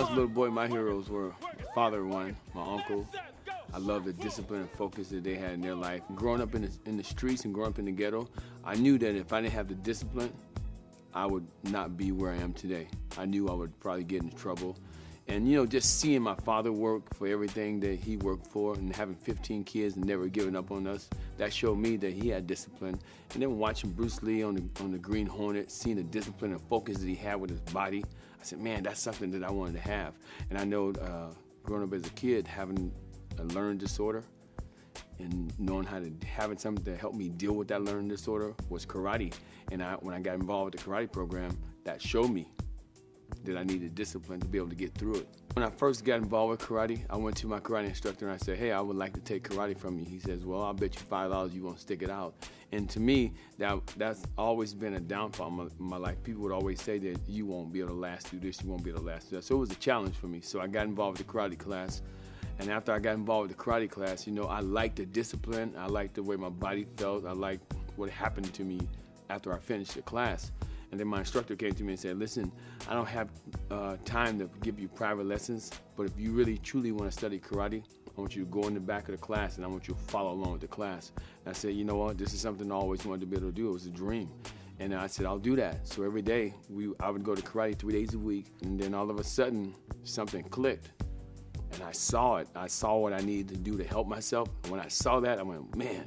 was a little boy, my heroes were my father, one, my uncle. I love the discipline and focus that they had in their life. Growing up in the streets and growing up in the ghetto, I knew that if I didn't have the discipline, I would not be where I am today. I knew I would probably get into trouble. And, you know, just seeing my father work for everything that he worked for and having 15 kids and never giving up on us, that showed me that he had discipline. And then watching Bruce Lee on the Green Hornet, seeing the discipline and focus that he had with his body, I said, man, that's something that I wanted to have. And I know growing up as a kid, having a learning disorder and knowing having something to help me deal with that learning disorder was karate. And when I got involved with the karate program, that showed me that I needed discipline to be able to get through it. When I first got involved with karate, I went to my karate instructor and I said, hey, I would like to take karate from you. He says, well, I'll bet you $5 you won't stick it out. And to me, that's always been a downfall in my life. People would always say that you won't be able to last through this, you won't be able to last through that. So it was a challenge for me. So I got involved with the karate class. And after I got involved with the karate class, you know, I liked the discipline. I liked the way my body felt. I liked what happened to me after I finished the class. And then my instructor came to me and said, listen, I don't have time to give you private lessons, but if you really, truly want to study karate, I want you to go in the back of the class and I want you to follow along with the class. And I said, you know what, this is something I always wanted to be able to do. It was a dream. And I said, I'll do that. So every day, I would go to karate 3 days a week, and then all of a sudden, something clicked. And I saw it. I saw what I needed to do to help myself. And when I saw that, I went, man,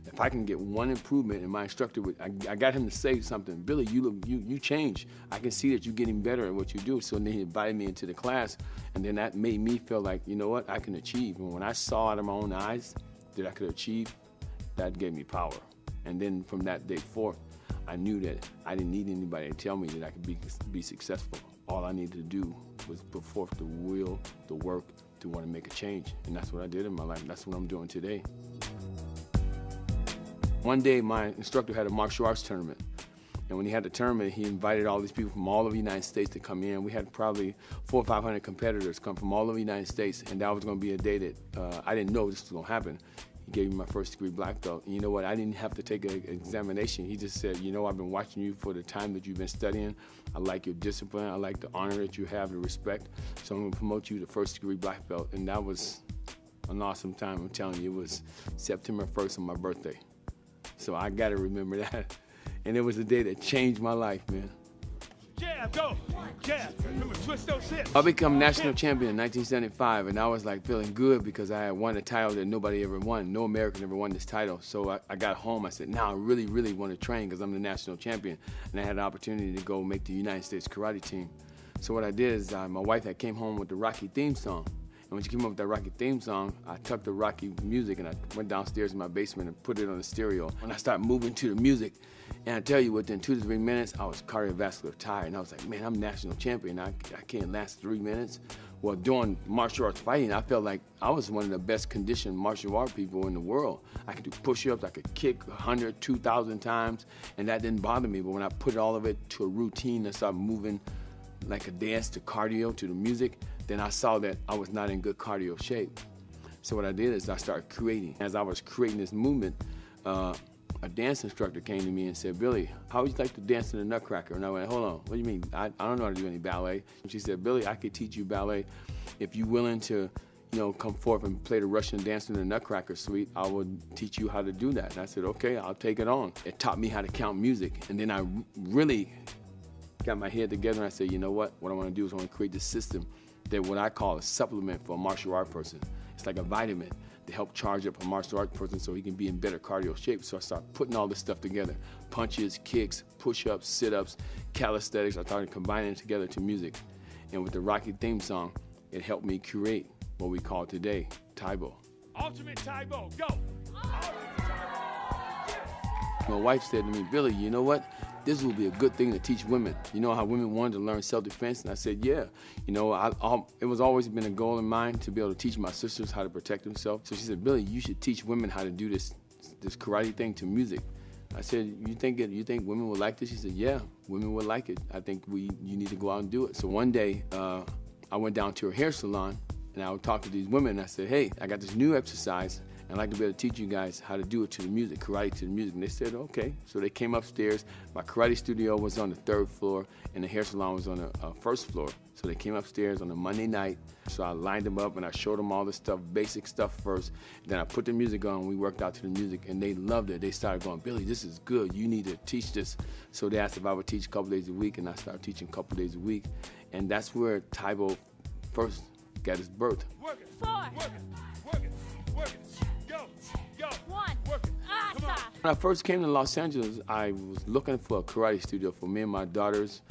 if I can get one improvement, and my instructor I got him to say something, Billy, you changed. I can see that you're getting better at what you do. So then he invited me into the class, and then that made me feel like, you know what, I can achieve. And when I saw out of my own eyes that I could achieve, that gave me power. And then from that day forth, I knew that I didn't need anybody to tell me that I could be successful. All I needed to do was put forth the will, the work to want to make a change. And that's what I did in my life. That's what I'm doing today. One day, my instructor had a martial arts tournament. And when he had the tournament, he invited all these people from all over the United States to come in. We had probably 400 or 500 competitors come from all over the United States. And that was going to be a day that I didn't know this was going to happen. He gave me my first degree black belt. And you know what? I didn't have to take an examination. He just said, you know, I've been watching you for the time that you've been studying. I like your discipline. I like the honor that you have, the respect. So I'm going to promote you to first degree black belt. And that was an awesome time. I'm telling you, it was September 1st on my birthday. So I got to remember that. And it was a day that changed my life, man. Jab, go. Jab. Remember, twist those hips. I became national champion in 1975, and I was like feeling good because I had won a title that nobody ever won. No American ever won this title. So I got home. I said, now I really, really want to train because I'm the national champion. And I had the opportunity to go make the United States karate team. So what I did is my wife had came home with the Rocky theme song. And when she came up with that Rocky theme song, I took the Rocky music and I went downstairs in my basement and put it on the stereo. And I started moving to the music. And I tell you, within 2 to 3 minutes, I was cardiovascular tired. And I was like, man, I'm national champion. I can't last 3 minutes. Well, doing martial arts fighting, I felt like I was one of the best conditioned martial art people in the world. I could do push-ups, I could kick 100, 2,000 times, and that didn't bother me. But when I put all of it to a routine and started moving like a dance to cardio, to the music, then I saw that I was not in good cardio shape. So what I did is I started creating. As I was creating this movement, a dance instructor came to me and said, Billy, how would you like to dance in the Nutcracker? And I went, hold on, what do you mean? I don't know how to do any ballet. And she said, Billy, I could teach you ballet. If you're willing to, you know, come forth and play the Russian dance in the Nutcracker suite, I would teach you how to do that. And I said, okay, I'll take it on. It taught me how to count music. And then I really got my head together and I said, you know what I want to do is I want to create this system that what I call a supplement for a martial art person. It's like a vitamin to help charge up a martial art person so he can be in better cardio shape. So I started putting all this stuff together. Punches, kicks, push-ups, sit-ups, calisthenics. I started combining it together to music. And with the Rocky theme song, it helped me create what we call today Tae Bo. Ultimate Tae Bo, go. My wife said to me, Billy, you know what? This will be a good thing to teach women. You know how women wanted to learn self-defense? And I said, yeah. You know, it was always been a goal in mine to be able to teach my sisters how to protect themselves. So she said, Billy, you should teach women how to do this karate thing to music. I said, you think women would like this? She said, yeah, women would like it. I think you need to go out and do it. So one day, I went down to her hair salon, and I would talk to these women, and I said, hey, I got this new exercise, and I'd like to be able to teach you guys how to do it to the music, karate to the music. And they said, okay. So they came upstairs. My karate studio was on the 3rd floor, and the hair salon was on the 1st floor. So they came upstairs on a Monday night. So I lined them up, and I showed them all the stuff, basic stuff first. Then I put the music on, and we worked out to the music, and they loved it. They started going, Billy, this is good. You need to teach this. So they asked if I would teach a couple days a week, and I started teaching a couple days a week. And that's where Tae Bo first got his birth. Work it. 4. Work it. Work it. Work it. Go. Go. 1. Work it. Come on. When I first came to Los Angeles, I was looking for a karate studio for me and my daughters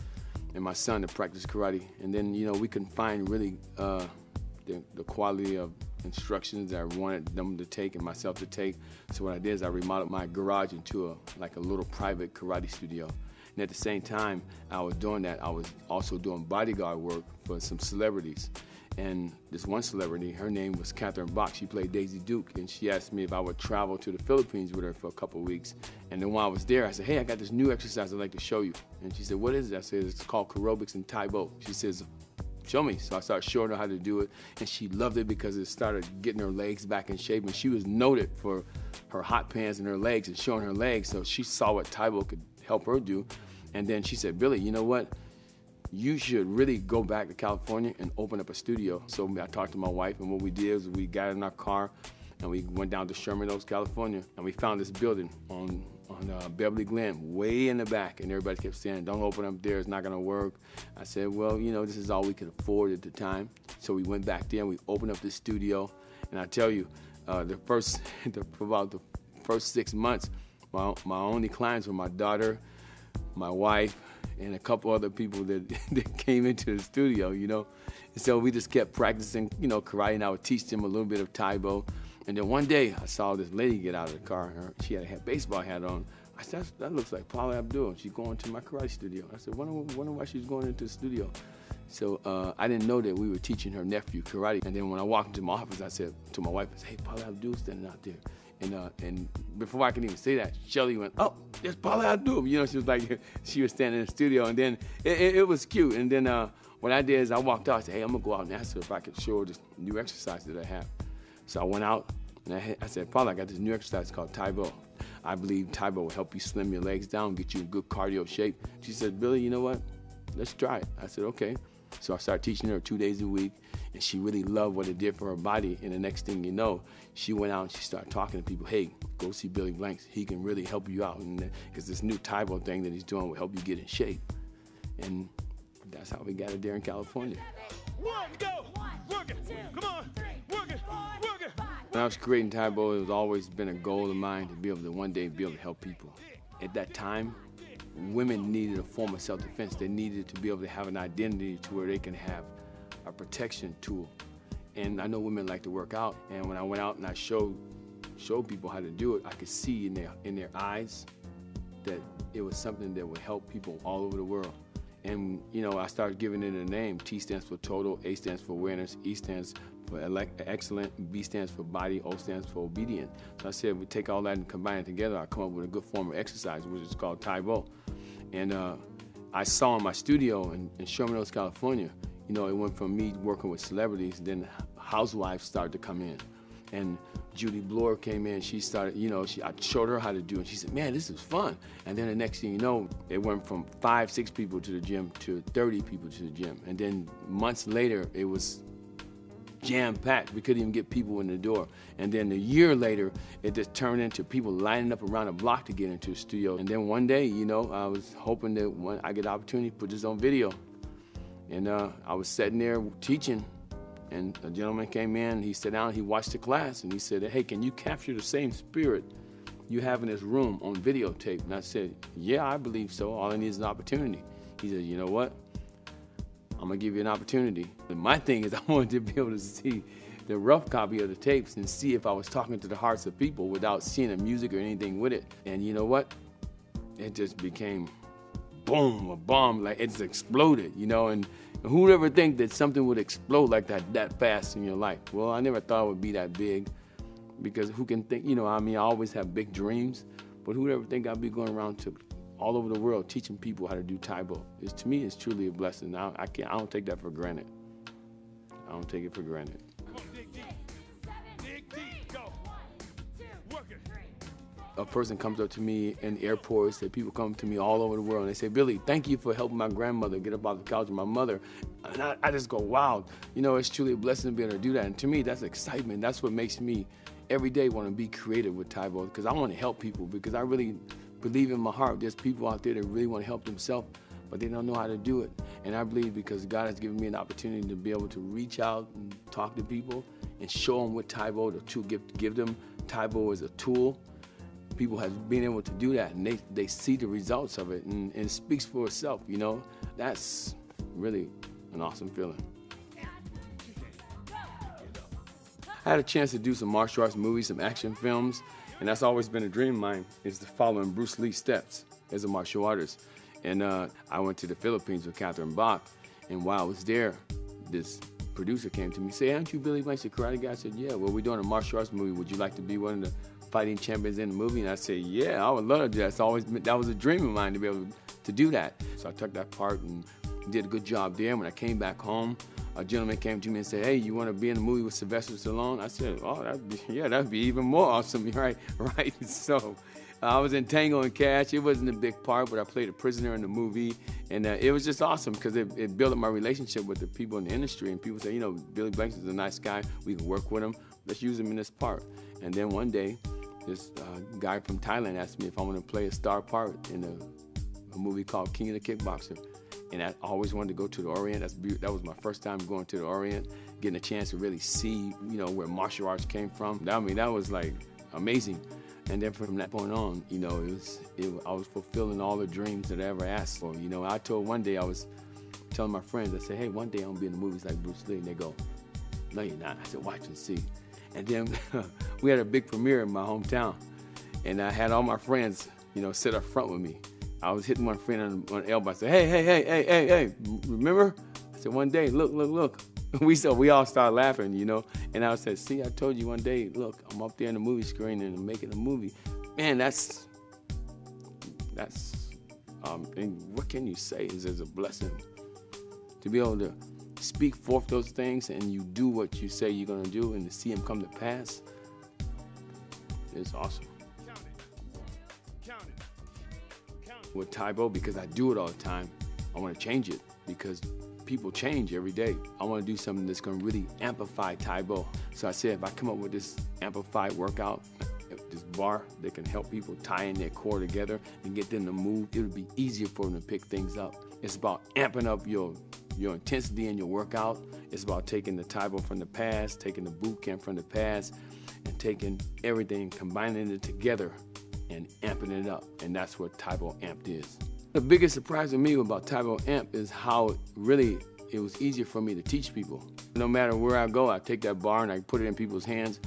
and my son to practice karate. And then, you know, we couldn't find really the quality of instructions that I wanted them to take and myself to take. So what I did is I remodeled my garage into a little private karate studio. And at the same time I was doing that, I was also doing bodyguard work for some celebrities. And this one celebrity, her name was Catherine Bach. She played Daisy Duke, and she asked me if I would travel to the Philippines with her for a couple of weeks. And then while I was there, I said, hey, I got this new exercise I'd like to show you. And she said, what is it? I said, it's called aerobics and Tae Bo. She says, show me. So I started showing her how to do it, and she loved it because it started getting her legs back in shape. And she was noted for her hot pants and her legs and showing her legs. So she saw what Tae Bo could help her do. And then she said, Billy, you know what? You should really go back to California and open up a studio. So I talked to my wife, and what we did is we got in our car and we went down to Sherman Oaks, California, and we found this building on Beverly Glen, way in the back, and everybody kept saying, don't open up there, it's not gonna work. I said, well, you know, this is all we could afford at the time. So we went back there and we opened up this studio, and I tell you, about the first 6 months, my only clients were my daughter, my wife, and a couple other people that came into the studio, you know. And so we just kept practicing, you know, karate, and I would teach them a little bit of Tae Bo. And then one day I saw this lady get out of the car, and she had a baseball hat on. I said, that looks like Paula Abdul. She's going to my karate studio. I said, wonder why she's going into the studio. So I didn't know that we were teaching her nephew karate. And then when I walked into my office, I said to my wife, I said, hey, Paula Abdul's standing out there. And before I could even say that, Shelly went, oh, there's Paula Abdul. You know, she was like, she was standing in the studio, and then it was cute. And then what I did is I walked out, I said, hey, I'm gonna go out and ask her if I could show her this new exercise that I have. So I went out, and I said, Paula, I got this new exercise called Tae Bo. I believe Tae Bo will help you slim your legs down, get you in good cardio shape. She said, Billy, you know what? Let's try it. I said, okay. So I started teaching her 2 days a week, and she really loved what it did for her body. And the next thing you know, she went out and she started talking to people, hey, go see Billy Blanks. He can really help you out. Because this new Tae Bo thing that he's doing will help you get in shape. And that's how we got it there in California. One, go. Work it. Come on. Work it. Work it. When I was creating Tae Bo, it was always been a goal of mine to be able to one day be able to help people. At that time, women needed a form of self-defense. They needed to be able to have an identity to where they can have a protection tool. And I know women like to work out, and when I went out and I showed people how to do it, I could see in their eyes that it was something that would help people all over the world. And you know, I started giving it a name. T stands for total, A stands for awareness, E stands for excellent, B stands for body, O stands for obedient. So I said, we take all that and combine it together, I come up with a good form of exercise, which is called Tae Bo. And I saw in my studio in Sherman Oaks, California, you know, it went from me working with celebrities, then housewives started to come in. And Judy Bloor came in, she started, you know, I showed her how to do it, and she said, man, this is fun. And then the next thing you know, it went from 5, 6 people to the gym to 30 people to the gym. And then months later, it was jam-packed. We couldn't even get people in the door. And then a year later, it just turned into people lining up around the block to get into the studio. And then one day, you know, I was hoping that I get the opportunity to put this on video. And I was sitting there teaching, and a gentleman came in, he sat down, he watched the class, and he said, hey, can you capture the same spirit you have in this room on videotape? And I said, yeah, I believe so. All I need is an opportunity. He said, you know what? I'm gonna give you an opportunity. And my thing is I wanted to be able to see the rough copy of the tapes and see if I was talking to the hearts of people without seeing the music or anything with it. And you know what? It just became boom, a bomb, like it just exploded, you know, and who would ever think that something would explode like that fast in your life? Well, I never thought it would be that big, because who can think, you know, I mean, I always have big dreams, but who would ever think I'd be going around to all over the world teaching people how to do Tae Bo? To me, it's truly a blessing. I don't take that for granted. I don't take it for granted. Come on, dig deep. Dig deep. Go. a person comes up to me in airports, that people come to me all over the world, and they say, Billy, thank you for helping my grandmother get up off the couch with my mother. And I just go, wow, you know, it's truly a blessing to be able to do that. And to me, that's excitement. That's what makes me every day want to be creative with Tae Bo, because I want to help people, because I really believe in my heart there's people out there that really want to help themselves, but they don't know how to do it. And I believe because God has given me an opportunity to be able to reach out and talk to people and show them what Tae Bo, the tool, give them Tae Bo as a tool. People have been able to do that, and they see the results of it, and it speaks for itself, you know. That's really an awesome feeling. I had a chance to do some martial arts movies, some action films, and that's always been a dream of mine, is to follow in Bruce Lee's steps as a martial artist. And I went to the Philippines with Catherine Bach, and while I was there, this producer came to me and said, aren't you Billy Blanks, the karate guy? I said, yeah, well, we're doing a martial arts movie. Would you like to be one of the fighting champions in the movie? And I said, yeah, I would love to do that. That was a dream of mine to be able to do that. So I took that part and did a good job there. When I came back home, a gentleman came to me and said, hey, you want to be in a movie with Sylvester Stallone? I said, oh, that'd be even more awesome, right? So I was in Tango and Cash. It wasn't a big part, but I played a prisoner in the movie. And it was just awesome because it built up my relationship with the people in the industry. And people say, you know, Billy Blanks is a nice guy. We can work with him. Let's use him in this part. And then one day, this guy from Thailand asked me if I want to play a star part in a movie called King of the Kickboxer. And I always wanted to go to the Orient. That was my first time going to the Orient, getting a chance to really see, you know, where martial arts came from. I mean, that was like amazing. And then from that point on, you know, I was fulfilling all the dreams that I ever asked for. You know, I told one day, I was telling my friends, I said, hey, one day I'm gonna be in the movies like Bruce Lee. And they go, no, you're not. I said, watch and see. And then we had a big premiere in my hometown. And I had all my friends, you know, sit up front with me. I was hitting one friend on the elbow. I said, hey, remember? I said, one day, look. We all started laughing, you know. And I said, see, I told you one day, look, I'm up there in the movie screen and I'm making a movie. Man, that's and what can you say? It's a blessing to be able to speak forth those things and you do what you say you're gonna do and to see them come to pass. It's awesome. Count it. With Tae Bo, because I do it all the time, I want to change it because people change every day. I want to do something that's going to really amplify Tae Bo. So I said, if I come up with this amplified workout, this bar that can help people tie in their core together and get them to move, it'll be easier for them to pick things up. It's about amping up your intensity in your workout. It's about taking the Tae Bo from the past, taking the boot camp from the past, and taking everything, combining it together and amping it up. And that's what Tae Bo Amped is. The biggest surprise to me about Tae Bo Amped is how it was easier for me to teach people. No matter where I go, I take that bar and I put it in people's hands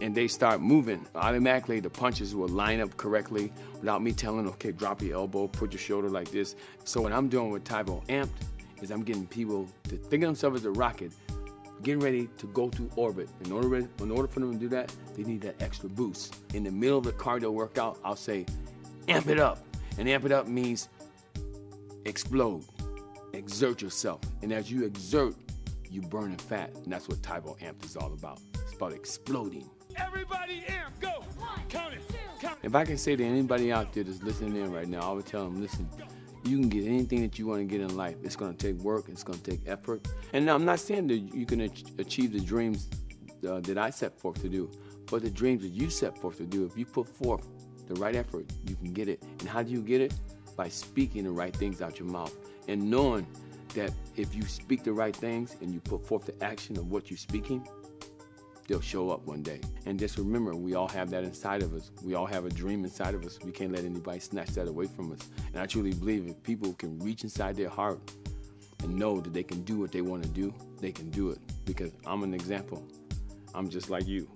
and they start moving. Automatically, the punches will line up correctly without me telling, okay, drop your elbow, put your shoulder like this. So what I'm doing with Tae Bo Amped is I'm getting people to think of themselves as a rocket, getting ready to go through orbit. In order for them to do that, they need that extra boost. In the middle of the cardio workout, I'll say, amp it up. And amp it up means explode, exert yourself. And as you exert, you burning fat. And that's what Tae Bo Amped is all about. It's about exploding. Everybody amp, go. Count it. If I can say to anybody out there that's listening in right now, I would tell them, listen, you can get anything that you want to get in life. It's going to take work. It's going to take effort. And I'm not saying that you can achieve the dreams that I set forth to do, but the dreams that you set forth to do, if you put forth the right effort, you can get it. And how do you get it? By speaking the right things out your mouth and knowing that if you speak the right things and you put forth the action of what you're speaking, they'll show up one day. And just remember, we all have that inside of us. We all have a dream inside of us. We can't let anybody snatch that away from us. And I truly believe if people can reach inside their heart and know that they can do what they want to do, they can do it. Because I'm an example. I'm just like you.